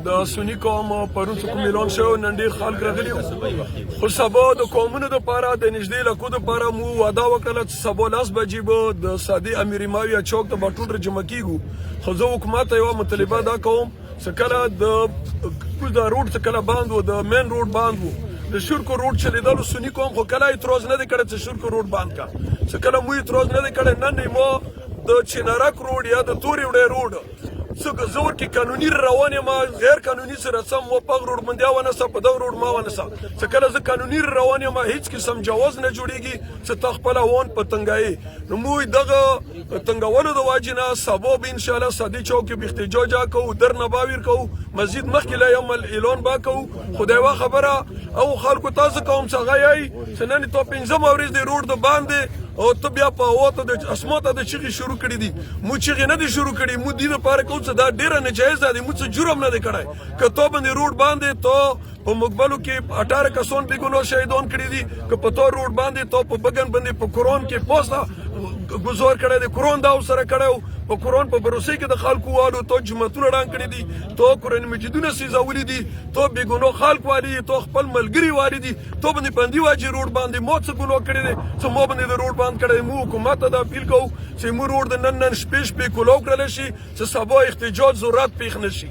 د سنی قوم پرون څه کوم اعلان شو نن ډېر خلک راغلي خو سبا د قومونو دپاره د نږدې علاقو دپاره مو وعده وکړله چې سبا 10 بجې به د سادي امیر ماویه چوک ته به ټول راجمع کېږو خو زه حکومت ته یوه مطالبه دا کوم چې کله د روډ څه کله بند و د مین روډ بند و د شرکو روډ چلیدلو سنی قوم خو کله اعتراض نه دی کړی چې شرکو روډ بند کا چې کله مو اعتراض نه دی کړی نن مو د چینارک روډ یا د تورې وړی روډ څه زور کې قانوني روان یم غیر قانوني سره سم مو په روډ باندې ونسه په دغه روډ ما ونسه چې کله زه قانوني روان یم هیڅ قسم جواز نه جوړیږي چې ته خپل وون په تنګایي نو موږ دغه تنګولو د واجب نه سبا به ان شاء الله سادي چوک کې احتجاج کوو درنه باویر کوو مزید مخکې لا یوم اعلان با کوو خدای وا خبره او خلکو تاسو کوم څنګه یې چې نن ته 15 ورځې د روډ د باندې او ته بیا په هوا ته د اسمان ته د چغې شروع کړي دي مو چغې نه دي شروع کړي مو دې لپاره کوو چې دا ډېره ناجایزه دی مو څه جرم نه دی کړی که تو باندې روډ باندې تو په مقبلو کې 18 کسان بې ګناه شهیدان کړي دي که په تو روډ باندې تو په بګن باندې په قرآن کې پوسته گزار کړی دی قرآن دا سره کړی په قرآن په بروسې کې د خلکو والو تو جمعتونه ړنګ کړي دي تو قرآن مجیدونه سیزولي دي تو بې ګناه خلک والي تو خپل ملګري والي دي تو باندې بندي واجي روډ باندې مو څه ګناه کړی دی چې مو باندې د روډ باندې کړی مو حکومت ته دا اپیل کوو چې مو روډ د نن شپې کولو کړلی شي چې سبا احتجاج ضرورت پېښ نه شي